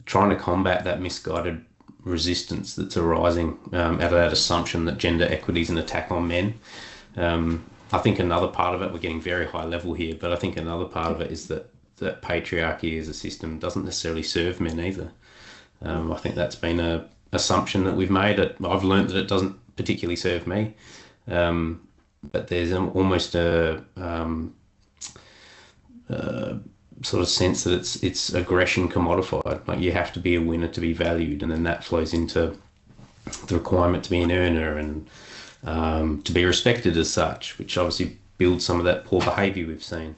trying to combat that misguided resistance that's arising out of that assumption that gender equity is an attack on men. I think another part of it, we're getting very high level here, but I think another part of it is that patriarchy as a system doesn't necessarily serve men either. I think that's been a assumption that we've made. I've learned that it doesn't particularly serve me, but there's almost a sort of sense that it's aggression commodified. Like, you have to be a winner to be valued, and then that flows into the requirement to be an earner and to be respected as such, which obviously builds some of that poor behaviour we've seen.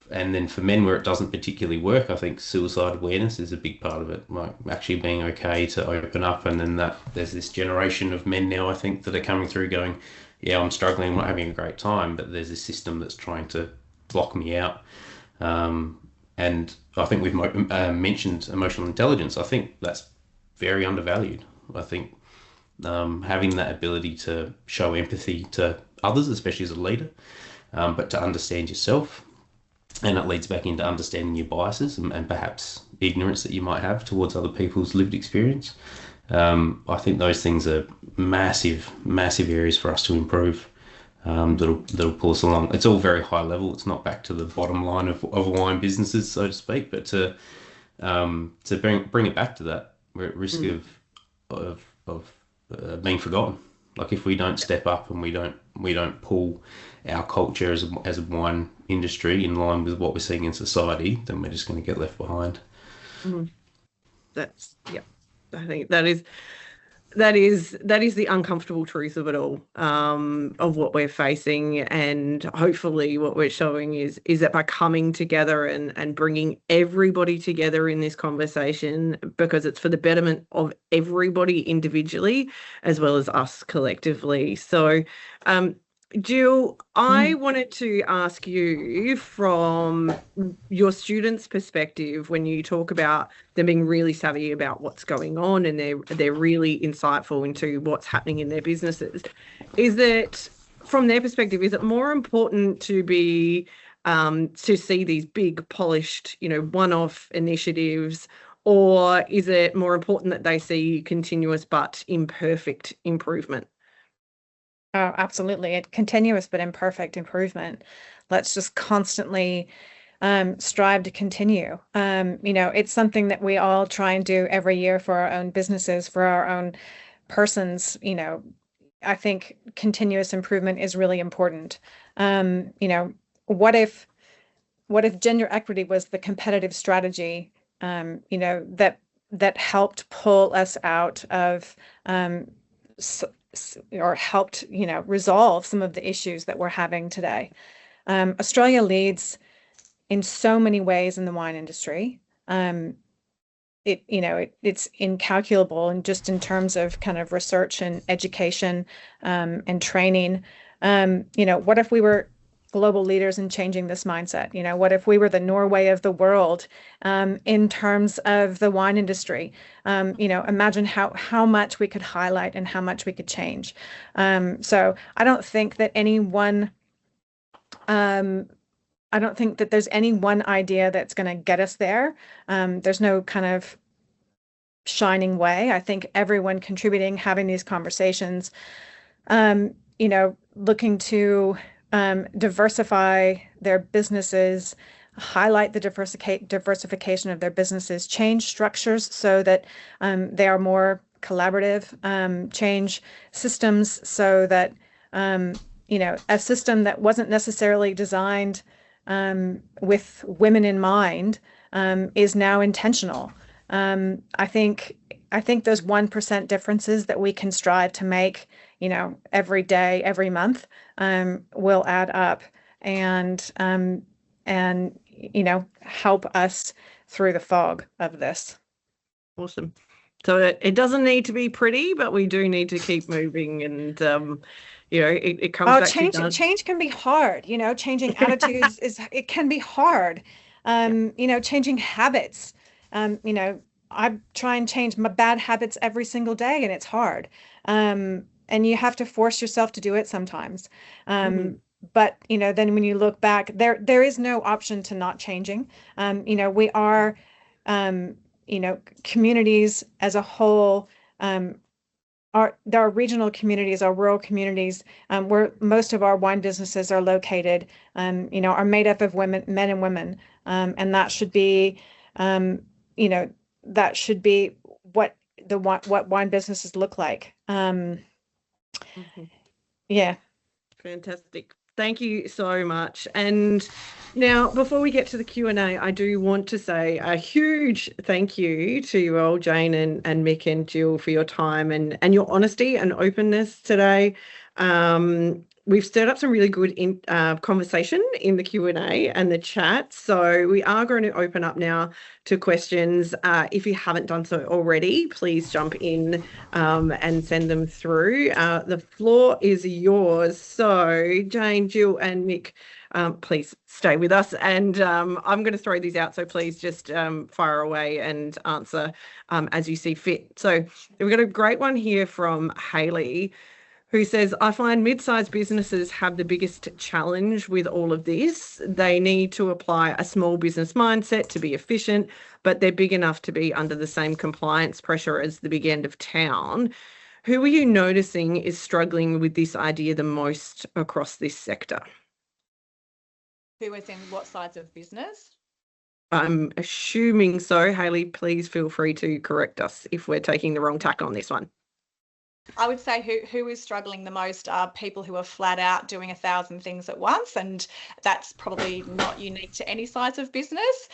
And then for men, where it doesn't particularly work, I think suicide awareness is a big part of it. Like, actually being okay to open up, and then that there's this generation of men now, I think, that are coming through going, yeah, I'm struggling, I'm not having a great time, but there's a system that's trying to block me out. And I think we've mentioned emotional intelligence. I think that's very undervalued. I think having that ability to show empathy to others, especially as a leader, but to understand yourself, and it leads back into understanding your biases and perhaps ignorance that you might have towards other people's lived experience. I think those things are massive, massive areas for us to improve. That'll pull us along. It's all very high level. It's not back to the bottom line of wine businesses, so to speak, but to bring it back to that, we're at risk of being forgotten. Like, if we don't step up and we don't pull our culture as a wine industry in line with what we're seeing in society, then we're just going to get left behind. I think that is the uncomfortable truth of it all, of what we're facing. And hopefully what we're showing is that by coming together and bringing everybody together in this conversation, because it's for the betterment of everybody individually as well as us collectively. So Jill, I wanted to ask you, from your students' perspective, when you talk about them being really savvy about what's going on and they're really insightful into what's happening in their businesses, is it, from their perspective, is it more important to be to see these big polished, one-off initiatives, or is it more important that they see continuous but imperfect improvement? Oh, absolutely. Continuous but imperfect improvement. Let's just constantly strive to continue. It's something that we all try and do every year for our own businesses, for our own persons. I think continuous improvement is really important. What if gender equity was the competitive strategy, that helped pull us out of or helped, resolve some of the issues that we're having today. Australia leads in so many ways in the wine industry. It's incalculable, and just in terms of kind of research and education and training. What if we were global leaders in changing this mindset? What if we were the Norway of the world in terms of the wine industry? Imagine how much we could highlight and how much we could change. So I don't think that there's any one idea that's going to get us there. There's no kind of shining way. I think everyone contributing, having these conversations, looking to diversify their businesses, highlight the diversification of their businesses, change structures so that they are more collaborative, change systems so that a system that wasn't necessarily designed with women in mind is now intentional. I think those 1% differences that we can strive to make, every day, every month, will add up. and help us through the fog of this. Awesome. So it doesn't need to be pretty, but we do need to keep moving, and it comes back to change can be hard. Changing attitudes it can be hard. Changing habits. I try and change my bad habits every single day, and it's hard. And you have to force yourself to do it sometimes. But then when you look back, there is no option to not changing. We are communities as a whole, our regional communities, our rural communities, where most of our wine businesses are located, are made up of men and women, and that should be, what wine businesses look like. Yeah. Fantastic. Thank you so much. And now, before we get to the Q&A, I do want to say a huge thank you to you all, Jane and Mick and Jill, for your time and your honesty and openness today. We've stirred up some really good conversation in the Q&A and the chat. So we are going to open up now to questions. If you haven't done so already, please jump in and send them through. The floor is yours. So Jane, Jill and Mick, please stay with us. And I'm going to throw these out. So please just fire away and answer as you see fit. So we've got a great one here from Hayley, who says, I find mid-sized businesses have the biggest challenge with all of this. They need to apply a small business mindset to be efficient, but they're big enough to be under the same compliance pressure as the big end of town. Who are you noticing is struggling with this idea the most across this sector? Who is in what sides of business? I'm assuming so. Hayley, please feel free to correct us if we're taking the wrong tack on this one. I would say who is struggling the most are people who are flat out doing 1,000 things at once, and that's probably not unique to any size of business.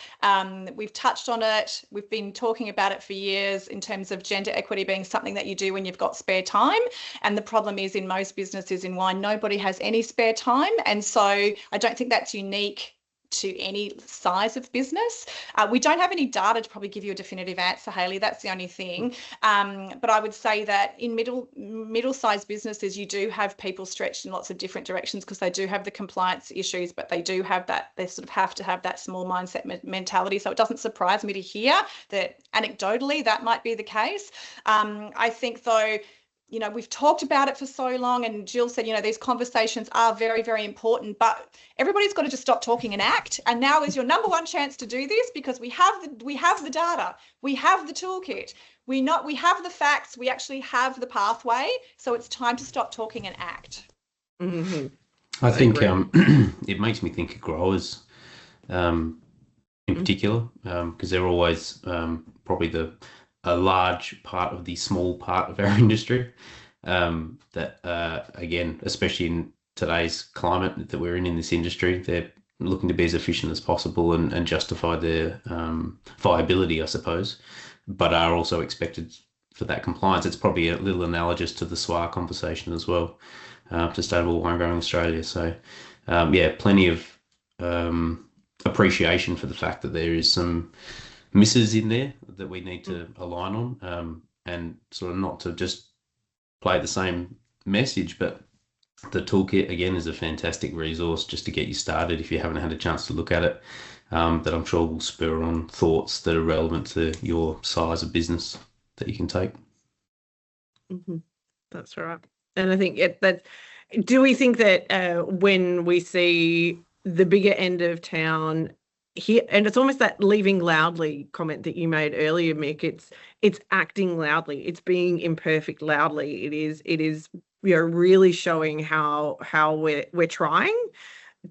We've touched on it. We've been talking about it for years in terms of gender equity being something that you do when you've got spare time. And the problem is in most businesses in wine, nobody has any spare time. And so I don't think that's unique to any size of business. We don't have any data to probably give you a definitive answer, Hayley. That's the only thing. But I would say that in middle-sized businesses, you do have people stretched in lots of different directions because they do have the compliance issues, but they do have that, they sort of have to have that small mindset mentality. So it doesn't surprise me to hear that anecdotally that might be the case. I think though, we've talked about it for so long, and Jill said, these conversations are very, very important, but everybody's got to just stop talking and act. And now is your number one chance to do this, because we have the data, we have the toolkit, we have the facts, we actually have the pathway. So it's time to stop talking and act. Mm-hmm. I think it makes me think of growers in particular, because they're always probably a large part of the small part of our industry, that again, especially in today's climate that we're in this industry, they're looking to be as efficient as possible and justify their viability, I suppose, but are also expected for that compliance. It's probably a little analogous to the SWA conversation as well, Sustainable Wine Growing Australia. So plenty of appreciation for the fact that there is some misses in there that we need to align on, and sort of not to just play the same message, but the toolkit again is a fantastic resource just to get you started if you haven't had a chance to look at it, that I'm sure will spur on thoughts that are relevant to your size of business that you can take. Mm-hmm. That's right. And I think do we think that when we see the bigger end of town here, and it's almost that leaving loudly comment that you made earlier, Mick, it's acting loudly, it's being imperfect loudly, it is really showing how we're trying.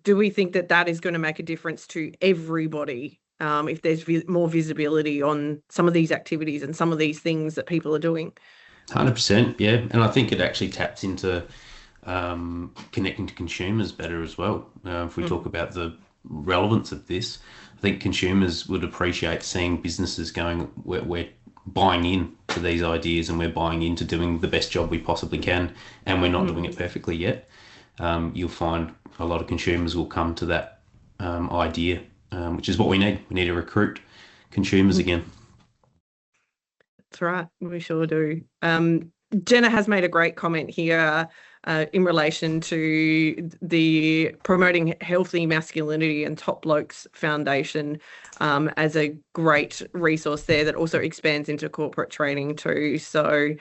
Do we think that is going to make a difference to everybody, if there's more visibility on some of these activities and some of these things that people are doing? 100%, yeah. And I think it actually taps into connecting to consumers better as well. If we talk about the relevance of this, I think consumers would appreciate seeing businesses going, we're buying in to these ideas and we're buying into doing the best job we possibly can, and we're not doing it perfectly yet. You'll find a lot of consumers will come to that idea, which is what we need. We need to recruit consumers again. That's right. We sure do. Jenna has made a great comment here in relation to the promoting healthy masculinity and Top Blokes Foundation as a great resource there that also expands into corporate training too. So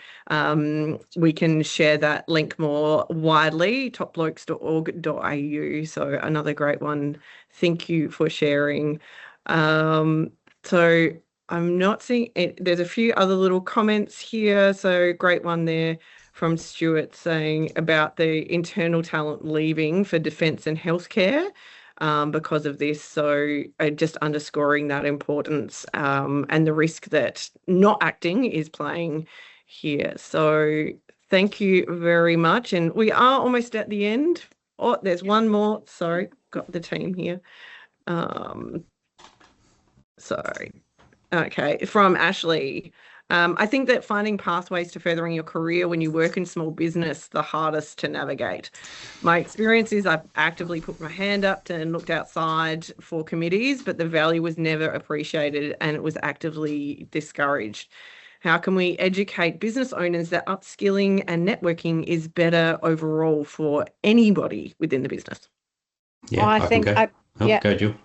we can share that link more widely, topblokes.org.au. So another great one. Thank you for sharing. So I'm not seeing it. There's a few other little comments here. So great one there from Stuart saying about the internal talent leaving for defence and healthcare because of this. So just underscoring that importance and the risk that not acting is playing here. So thank you very much. And we are almost at the end. Oh, there's one more. Sorry, got the team here. Sorry. Okay, from Ashley. I think that finding pathways to furthering your career when you work in small business the hardest to navigate. My experience is I've actively put my hand up and looked outside for committees, but the value was never appreciated and it was actively discouraged. How can we educate business owners that upskilling and networking is better overall for anybody within the business? Yeah, Well, I think Go, Jill.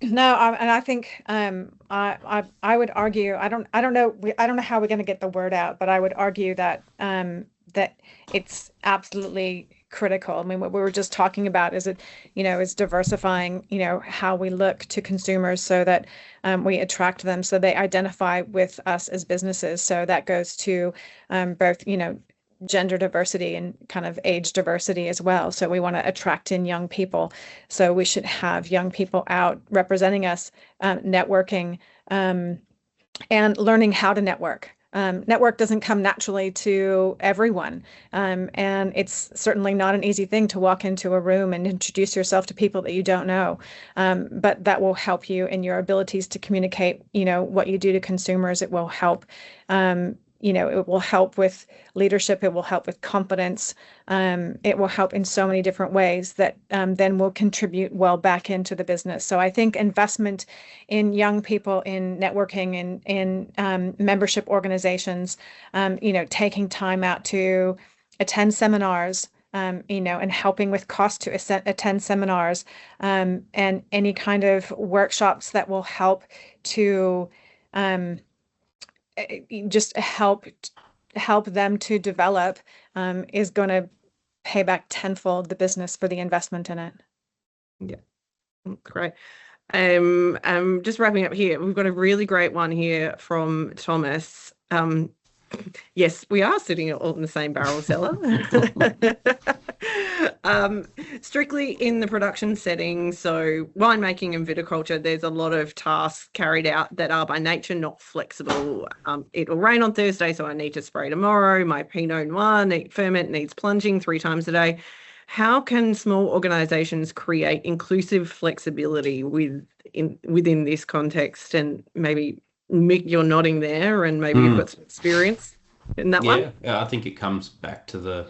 No, and I think I would argue I don't know how we're going to get the word out, but I would argue that that it's absolutely critical. I mean, what we were just talking about is is diversifying how we look to consumers so that we attract them, so they identify with us as businesses. So that goes to both gender diversity and kind of age diversity as well. So we want to attract in young people. So we should have young people out representing us, networking, and learning how to network. Network doesn't come naturally to everyone. And it's certainly not an easy thing to walk into a room and introduce yourself to people that you don't know. But that will help you in your abilities to communicate, what you do to consumers. It will help it will help with leadership. It will help with confidence. It will help in so many different ways that then will contribute well back into the business. So I think investment in young people, in networking, in membership organizations, taking time out to attend seminars, and helping with cost to attend seminars, and any kind of workshops that will help to just help them to develop is going to pay back tenfold the business for the investment in it. Yeah, great. Just wrapping up here, we've got a really great one here from Thomas. Yes, we are sitting all in the same barrel cellar. Strictly in the production setting, so winemaking and viticulture, there's a lot of tasks carried out that are by nature not flexible. It'll rain on Thursday, so I need to spray tomorrow. My Pinot Noir ferment needs plunging 3 times a day. How can small organizations create inclusive flexibility within this context? And maybe Mick, you're nodding there, and maybe you've got some experience in that one. Yeah, I think it comes back to the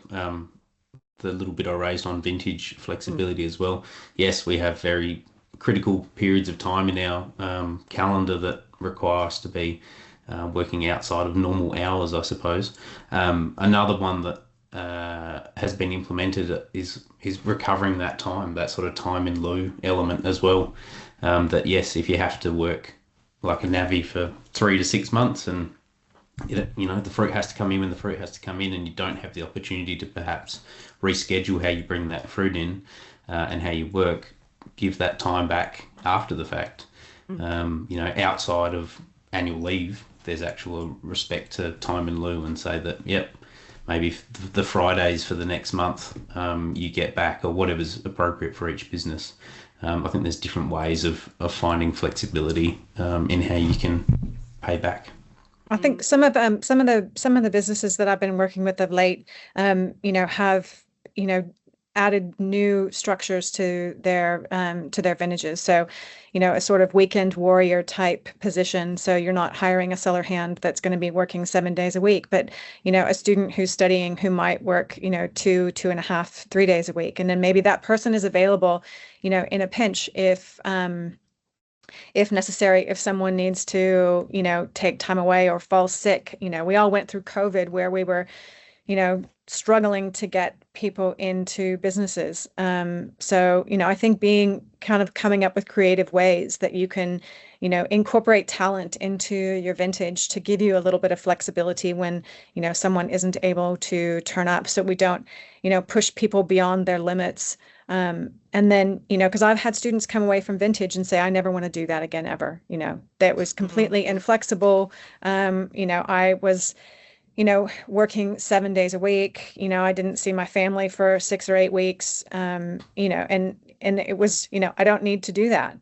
little bit I raised on vintage flexibility as well. Yes, we have very critical periods of time in our calendar that require us to be working outside of normal hours, I suppose. Another one that has been implemented is recovering that time, that sort of time in lieu element as well. That yes, if you have to work like a navvy for 3 to 6 months, and the fruit has to come in when the fruit has to come in, and you don't have the opportunity to perhaps reschedule how you bring that fruit in and how you work, give that time back after the fact. Outside of annual leave, there's actual respect to time in lieu, and say that, yep, maybe the Fridays for the next month you get back, or whatever's appropriate for each business. I think there's different ways of finding flexibility in how you can pay back. I think some of the businesses that I've been working with of late, have added new structures to their vintages. So, a sort of weekend warrior type position. So you're not hiring a cellar hand that's going to be working 7 days a week, but a student who's studying who might work 2.5, 3 days a week, and then maybe that person is available in a pinch if necessary, if someone needs to take time away or fall sick. We all went through COVID where we were struggling to get people into businesses. So, I think being kind of coming up with creative ways that you can, incorporate talent into your vintage to give you a little bit of flexibility when, someone isn't able to turn up, so we don't, push people beyond their limits. And then, because I've had students come away from vintage and say, I never want to do that again, ever. That was completely inflexible. I was working 7 days a week. I didn't see my family for 6 or 8 weeks. And it was, I don't need to do that.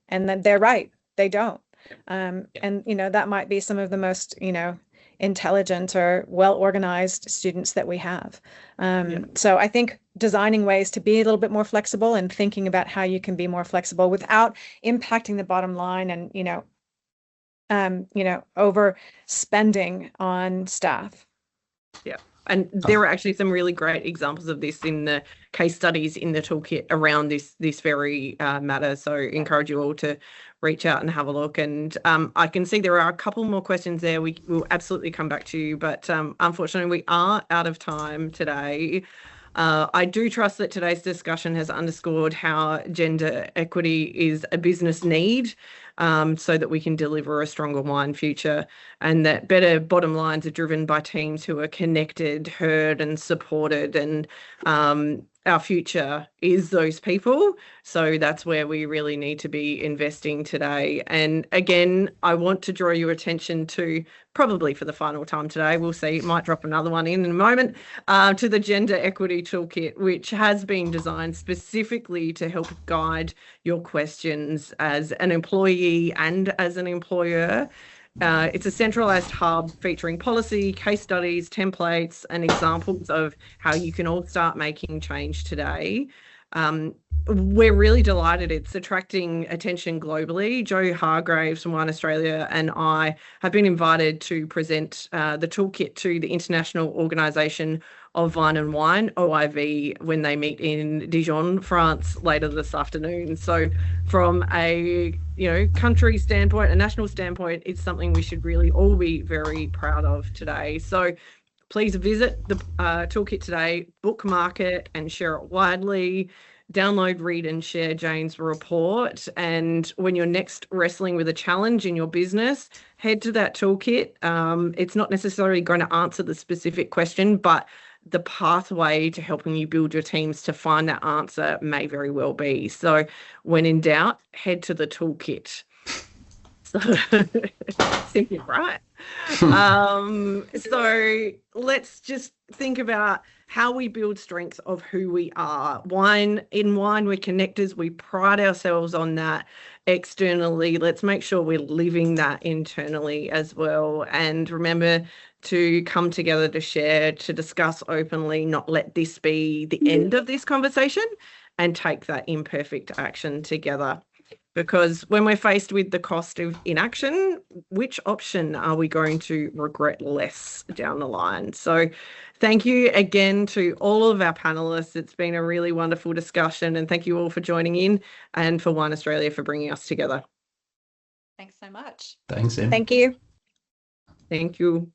And then they're right. They don't. And, that might be some of the most, intelligent or well-organized students that we have. So I think designing ways to be a little bit more flexible and thinking about how you can be more flexible without impacting the bottom line and, overspending on staff. Yeah. And there are actually some really great examples of this in the case studies in the toolkit around this very matter. So encourage you all to reach out and have a look. And I can see there are a couple more questions there. We will absolutely come back to you, but unfortunately we are out of time today. I do trust that today's discussion has underscored how gender equity is a business need, so that we can deliver a stronger wine future, and that better bottom lines are driven by teams who are connected, heard and supported, and our future is those people. So that's where we really need to be investing today. And again, I want to draw your attention to, probably for the final time today, we'll see, might drop another one in a moment, to the Gender Equity Toolkit, which has been designed specifically to help guide your questions as an employee and as an employer. It's a centralized hub featuring policy, case studies, templates, and examples of how you can all start making change today. We're really delighted it's attracting attention globally. Jo Hargraves from Wine Australia and I have been invited to present the toolkit to the International Organisation of Vine and Wine, OIV, when they meet in Dijon, France, later this afternoon. So from a country standpoint, a national standpoint, it's something we should really all be very proud of today. So please visit the toolkit today, bookmark it and share it widely. Download, read and share Jane's report. And when you're next wrestling with a challenge in your business, head to that toolkit. It's not necessarily going to answer the specific question, but the pathway to helping you build your teams to find that answer may very well be. So when in doubt, head to the toolkit. So simply right. So let's just think about how we build strength of who we are. In wine, we're connectors. We pride ourselves on that externally. Let's make sure we're living that internally as well. And remember to come together to share, to discuss openly, not let this be the end of this conversation, and take that imperfect action together. Because when we're faced with the cost of inaction, which option are we going to regret less down the line? So thank you again to all of our panelists. It's been a really wonderful discussion, and thank you all for joining in, and for Wine Australia for bringing us together. Thanks so much. Thanks, Em. Thank you. Thank you.